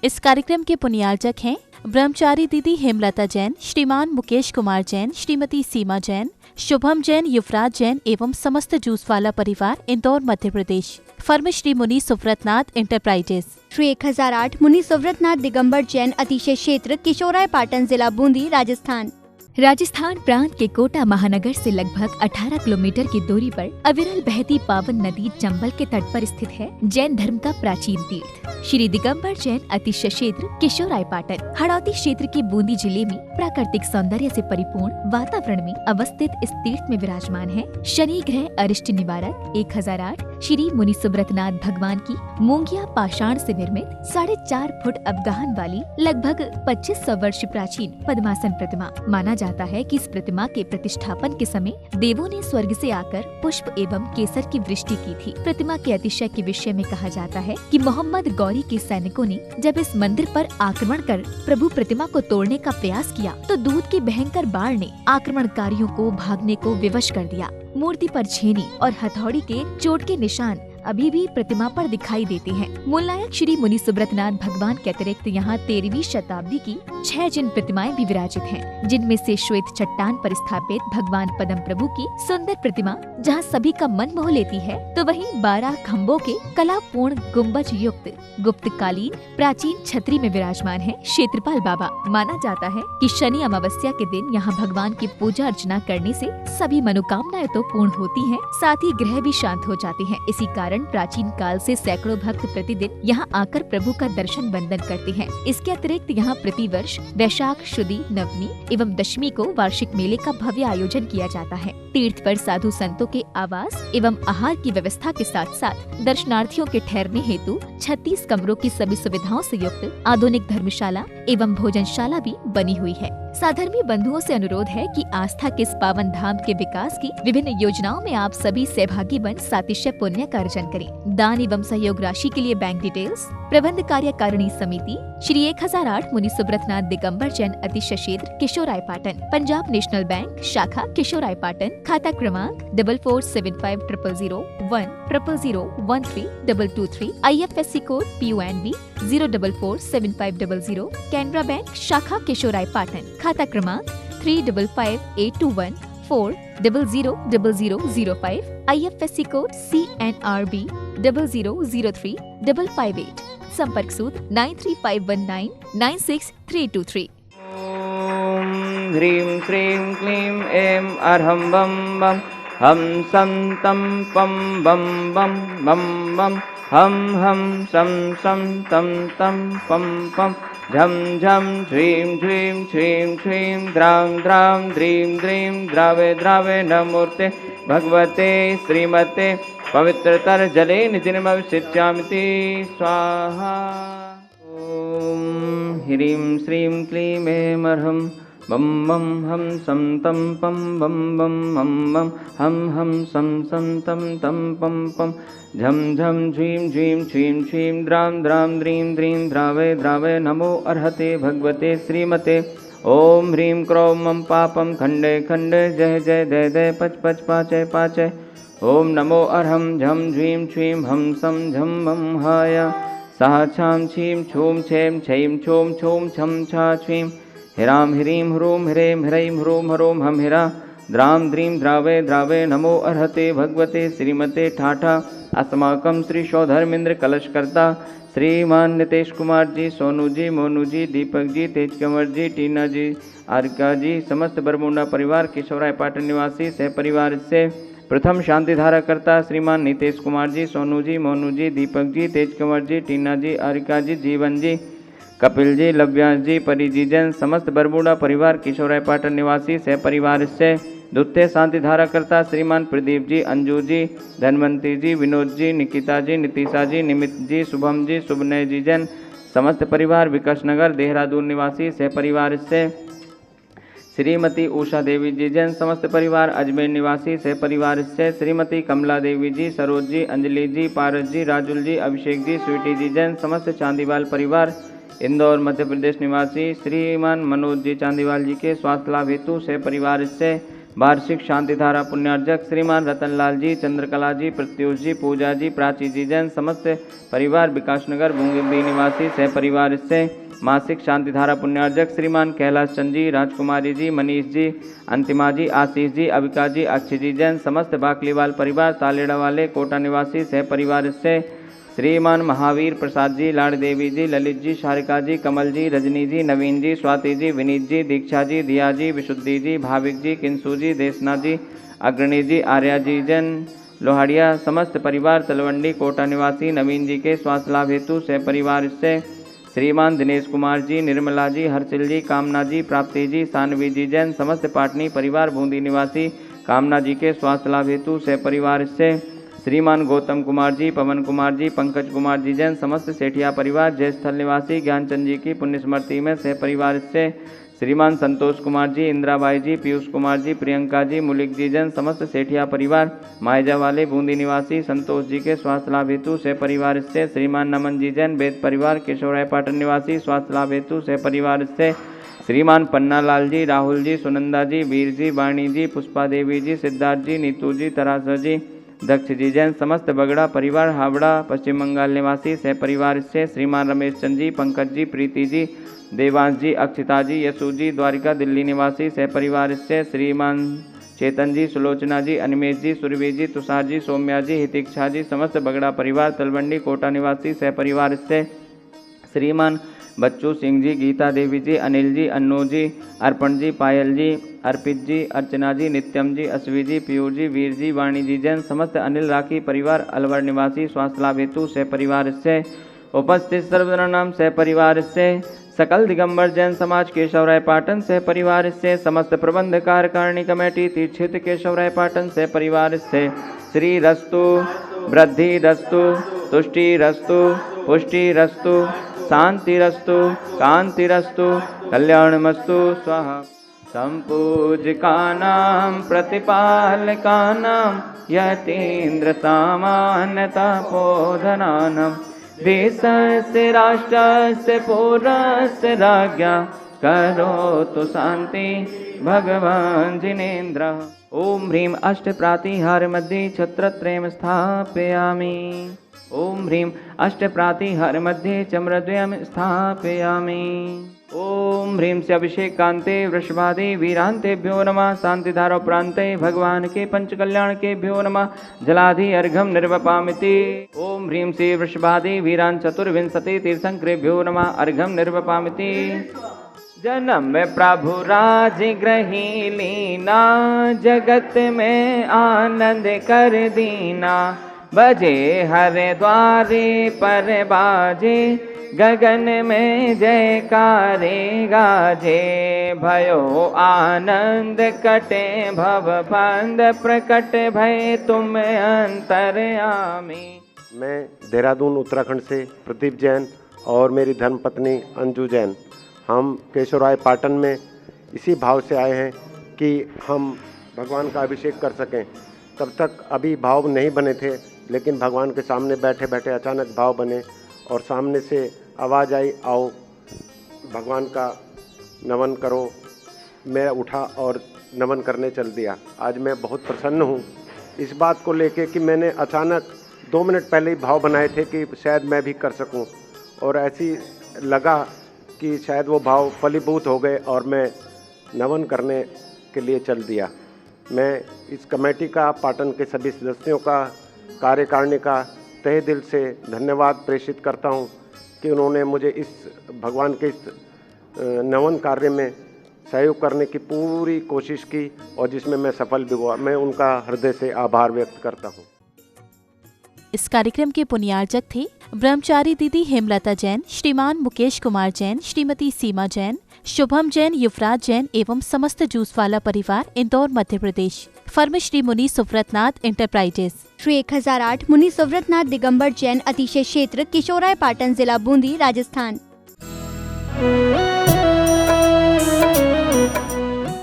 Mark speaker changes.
Speaker 1: इस कार्यक्रम के पुण्यार्चक हैं ब्रह्मचारी दीदी हेमलता जैन, श्रीमान मुकेश कुमार जैन, श्रीमती सीमा जैन, शुभम जैन, युवराज जैन एवं समस्त जूसवाला परिवार, इंदौर, मध्य प्रदेश। फर्म श्री मुनि सुव्रतनाथ इंटरप्राइजेस।
Speaker 2: श्री 1008 मुनि सुव्रतनाथ दिगंबर जैन अतिशय क्षेत्र, किशोराय पाटन, जिला बूंदी, राजस्थान।
Speaker 3: राजस्थान प्रांत के कोटा महानगर से लगभग 18 किलोमीटर की दूरी पर अविरल बहती पावन नदी चंबल के तट पर स्थित है जैन धर्म का प्राचीन तीर्थ श्री दिगंबर जैन अतिशय क्षेत्र, किशोराय पाटन। हड़ौती क्षेत्र के बूंदी जिले में प्राकृतिक सौंदर्य से परिपूर्ण वातावरण में अवस्थित इस तीर्थ में विराजमान है शनि ग्रह अरिष्ट निवारक 1008 श्री मुनि सुव्रतनाथ भगवान की मूंगिया पाषाण से निर्मित 4.5 फुट अवगाहन वाली लगभग 2500 वर्ष प्राचीन पद्मासन प्रतिमा। माना जाता है कि इस प्रतिमा के प्रतिष्ठापन के समय देवों ने स्वर्ग से आकर पुष्प एवं केसर की वृष्टि की थी। प्रतिमा के अतिशय के विषय में कहा जाता है कि मोहम्मद गौरी के सैनिकों ने जब इस मंदिर पर आक्रमण कर प्रभु प्रतिमा को तोड़ने का प्रयास किया तो दूध की भयंकर बाढ़ ने आक्रमणकारियों को भागने को विवश कर दिया। मूर्ति पर छेनी और हथौड़ी के चोट के निशान अभी भी प्रतिमा पर दिखाई देते हैं। मूल नायक श्री मुनि सुव्रतनाथ भगवान के अतिरिक्त यहाँ 13वीं शताब्दी की 6 जिन प्रतिमाएं भी विराजित हैं, जिनमें से श्वेत चट्टान पर स्थापित भगवान पद्म प्रभु की सुंदर प्रतिमा जहाँ सभी का मन मोह लेती है, तो वहीं 12 खम्भों के कलापूर्ण गुम्बज युक्त गुप्तकालीन प्राचीन छतरी में विराजमान है क्षेत्रपाल बाबा। माना जाता है कि शनि अमावस्या के दिन यहाँ भगवान की पूजा अर्चना करने से सभी मनोकामनाएं तो पूर्ण होती हैं, साथ ही ग्रह भी शांत हो जाते हैं। इसी कारण प्राचीन काल से सैकड़ों भक्त प्रतिदिन यहाँ आकर प्रभु का दर्शन वंदन करते हैं। इसके अतिरिक्त यहाँ प्रतिवर्ष वैशाख शुदी, नवमी एवं दशमी को वार्षिक मेले का भव्य आयोजन किया जाता है। तीर्थ पर साधु संतों के आवास एवं आहार की व्यवस्था के साथ साथ दर्शनार्थियों के ठहरने हेतु 36 कमरों की सभी सुविधाओं से युक्त आधुनिक धर्मशाला एवं भोजनशाला भी बनी हुई है। साधर्मी बंधुओं से अनुरोध है कि आस्था के इस पावन धाम के विकास की विभिन्न योजनाओं में आप सभी सहभागी बन सातिशय पुण्य का अर्जन करें। दान एवं सहयोग राशि के लिए बैंक डिटेल्स प्रबंध कार्यकारिणी समिति श्री 1008 मुनि सुव्रतनाथ दिगंबर जैन अतिशय क्षेत्र, किशोराय पाटन, पंजाब नेशनल बैंक शाखा, किशोराय पाटन। खाता क्रमांक 4475000100132223। IFSC code PUNB 0447500। Canara bank शाखा, किशोराय पाटन। खाता क्रमांक 358214000005। IFSC code CNRB 0003558। संपर्क सूत्र 9351996323।
Speaker 4: ओम ह्रीं श्रीं क्लीं ऐं अर्हं बम बम हम सं तं पं बम बम बम बम हम सं सं तं तं पं पं झं झं श्रीं श्रीं श्रीं श्रीं द्रां द्रां द्रीं द्रीं द्रावे द्रावे नमोर्ते भगवते श्रीमते पवित्रतर जले निधिर्मवसिष्यामिति स्वाहा। ओम ह्रीं श्रीं क्लीं ऐं अर्हं बम बम हम सं तं पं बम बम मम हम सं सं तं तं पं पं झं झं झीं झीं छीं छीं द्रां द्रां द्रीं द्रीं द्रावे द्रावे नमो अर्हते भगवते श्रीमते। ओम ह्रीं क्रों मम पापं खंडे खंडे जय जय दय दय पच पच पाचय पाचय। ओम नमो अर्हं झं झीं छीं हम सं झं मम हाय सह छां छीं छूं छें छैं छूं छूं छं छा छीं हिरां ह्रीं ह्रूं ह्रें ह्रैं ह्रूं ह्रों हम हिरा द्रां द्रीं द्रावे द्रावे नमो अर्हते भगवते श्रीमते ठाठा। अस्माकं श्री सौधर्मेंद्र कलशकर्ता श्रीमान नितेश कुमार जी, सोनू जी, मोनू जी, दीपक जी, तेज कंवर जी, टीना जी, आरका जी, समस्त बरमुंडा परिवार, किशोराय पाटन निवासी सह परिवार से प्रथम शांति धारा करता श्रीमान नितेश कुमार जी, सोनू जी, मोनू जी, दीपक जी, तेज कंवर जी, टीना जी, आरिका जी, जीवन जी, कपिल जी, लव्यांश जी, परी जी जैन, समस्त बरमुंडा परिवार, किशोराय पाटन निवासी सह परिवार से द्वितीय शांति धारा करता श्रीमान प्रदीप जी, अंजू जी, धनवंती जी, विनोद जी, निकिता जी, नितिशा जी, निमित जी, शुभम जी, शुभनय जी जैन, समस्त परिवार, विकास नगर देहरादून निवासी सह परिवार से श्रीमती उषा देवी जी जैन, समस्त परिवार, अजमेर निवासी सह परिवार से श्रीमती कमला देवी जी, सरोज जी, अंजलि जी, पारस जी, राजुल जी, अभिषेक जी, स्वीटी जी जैन, समस्त चांदीवाल परिवार, इंदौर मध्य प्रदेश निवासी श्रीमान मनोज जी चांदीवाल जी के स्वास्थ्य लाभ हेतु सह परिवार से वार्षिक शांतिधारा पुण्यार्जक श्रीमान रतनलाल जी, चंद्रकला जी, प्रत्युष जी, पूजा जी, प्राची जी जैन समस्त परिवार विकासनगर बूंदी निवासी सह परिवार इससे मासिक शांतिधारा पुण्यार्जक श्रीमान कैलाश चंद जी, राजकुमारी जी, मनीष जी, अंतिमा जी, आशीष जी, अविका जी, अक्षय जी जैन समस्त बाकलीवाल परिवार तालेड़ा वाले कोटा निवासी सह परिवार इससे श्रीमान महावीर प्रसाद जी, लाड़ देवी जी, ललित जी, शारिका जी, कमल जी, रजनी जी, नवीन जी, स्वाति जी, विनीत जी, दीक्षा जी, दिया जी, विशुद्धि जी, भाविक जी, किंसू जी, देशना जी, अग्रणी जी, आर्या जी जैन लोहाड़िया समस्त परिवार तलवंडी कोटा निवासी नवीन जी के स्वास्थ्य लाभ हेतु सह परिवार इससे श्रीमान दिनेश कुमार जी, निर्मला जी, हर्षिल जी, कामना जी, प्राप्ति जी, सानवी जी जैन समस्त पाटनी परिवार बूंदी निवासी कामना जी के स्वास्थ्य लाभ हेतु सह परिवार इससे श्रीमान गौतम कुमार जी, पवन कुमार जी, पंकज कुमार जी जैन समस्त सेठिया परिवार जयस्थल निवासी ज्ञानचंद जी की पुण्य स्मृति में सह परिवार इससे श्रीमान संतोष कुमार जी, इंदिराबाई जी, पीयूष कुमार जी, प्रियंका जी, मुलिक जी जैन समस्त सेठिया परिवार मायजा वाले बूंदी निवासी संतोष जी के स्वास्थ्य लाभ हेतु सह परिवार इससे श्रीमान नमन जी जैन वेद परिवार केशवराय पाटन निवासी स्वास्थ्य लाभ हेतु सह परिवार इससे श्रीमान पन्ना लाल जी, राहुल जी, सुनंदा जी, वीर जी, वाणी जी, पुष्पा देवी जी, सिद्धार्थ जी, नीतू जी, तरासर जी, दक्ष जी जैन समस्त बगड़ा परिवार हावड़ा पश्चिम बंगाल निवासी सह परिवार इससे श्रीमान रमेश चंद जी, पंकज जी, प्रीति जी, देवांश जी, अक्षिता जी, यशु जी, द्वारिका दिल्ली निवासी सह परिवार इससे श्रीमान चेतन जी, सुलोचना जी, अनिमेश जी, सुरवीर जी, तुषार जी, सौम्या जी, हितिक्षा जी समस्त बगड़ा परिवार तलवंडी कोटा निवासी सह परिवार इससे श्रीमान बच्चू सिंह जी, गीता देवी जी, अनिल जी, अन्नू जी, अर्पण जी, पायल जी, अर्पित जी, अर्चना जी, नित्यम जी, अश्वी जी, पीयूष जी, वीर जी, वाणी जी जैन समस्त अनिल राखी परिवार अलवर निवासी स्वास्थ्य लाभ हेतु सह परिवार इससे उपस्थित सर्वजनानाम सह परिवार इससे सकल दिगंबर जैन समाज केशवराय पाटन सह परिवार इससे समस्त प्रबंध कार्यकारिणी कमेटी तीर्थ केशवराय पाटन सह परिवार इससे श्री रस्तु वृद्धि रस्तु तुष्टि रस्तु पुष्टि रस्तु शांति रस्तु कांति रस्तु कल्याणमस्तु स्वाहा संपूजकानां प्रतिपालकानां यतीन्द्र सामान्यता पोधनानां देशस्य राष्ट्रस्य पौरस्य राज्ञा करोतु शांति भगवान् जिनेन्द्र। ओम ह्रीं अष्टप्रातिहार मध्ये छत्रत्रयं स्थापयामि। ओम ह्रीं अष्टप्रातिहार मध्ये चम्रद्वयं स्थापयामि। ओम ह्रीं से अभिषेकान्ते वृषभादि वीरान्तेभ्यो नमः। शांतिधारोपरान्ते भगवान के पंचकल्याण केभ्यो नमः। जलाधि अर्घ्यं निर्वपामिति। ओम ह्रीं से वृषभादि वीरान् चतुर्विंशति तीर्थंकरेभ्यो नमः। अर्घ्यं निर्वपामिति। जन्म प्रभु राज ग्रही लीना, जगत में आनंद कर दीना। बजे हरे द्वारे पर बाजे, गगन में जयकारे गाजे। भयो आनंद कटे भव बंध, प्रकट भय तुम अंतर्यामी।
Speaker 5: मैं देहरादून उत्तराखंड से प्रदीप जैन और मेरी धर्मपत्नी अंजू जैन, हम केशवराय पाटन में इसी भाव से आए हैं कि हम भगवान का अभिषेक कर सकें। तब तक अभी भाव नहीं बने थे, लेकिन भगवान के सामने बैठे बैठे अचानक भाव बने और सामने से आवाज़ आई, आओ भगवान का नमन करो। मैं उठा और नमन करने चल दिया। आज मैं बहुत प्रसन्न हूँ इस बात को लेके कि मैंने अचानक 2 मिनट पहले ही भाव बनाए थे कि शायद मैं भी कर सकूँ, और ऐसी लगा कि शायद वो भाव फलीभूत हो गए और मैं नमन करने के लिए चल दिया। मैं इस कमेटी का, पाटन के सभी सदस्यों का, कार्यकारिणी का तहे दिल से धन्यवाद प्रेषित करता हूँ कि उन्होंने मुझे इस भगवान के इस नमन कार्य में सहयोग करने की पूरी कोशिश की और जिसमें मैं सफल भी हुआ। मैं उनका हृदय से आभार व्यक्त करता हूँ।
Speaker 1: इस कार्यक्रम के पुण्यार्जक थे ब्रह्मचारी दीदी हेमलता जैन, श्रीमान मुकेश कुमार जैन, श्रीमती सीमा जैन, शुभम जैन, युवराज जैन एवं समस्त जूसवाला परिवार, इंदौर मध्य प्रदेश। फर्म श्री मुनि सुव्रतनाथ इंटरप्राइजेस।
Speaker 2: श्री 1008 मुनि सुव्रतनाथ दिगंबर जैन अतिशय क्षेत्र, किशोराय पाटन, जिला बूंदी, राजस्थान।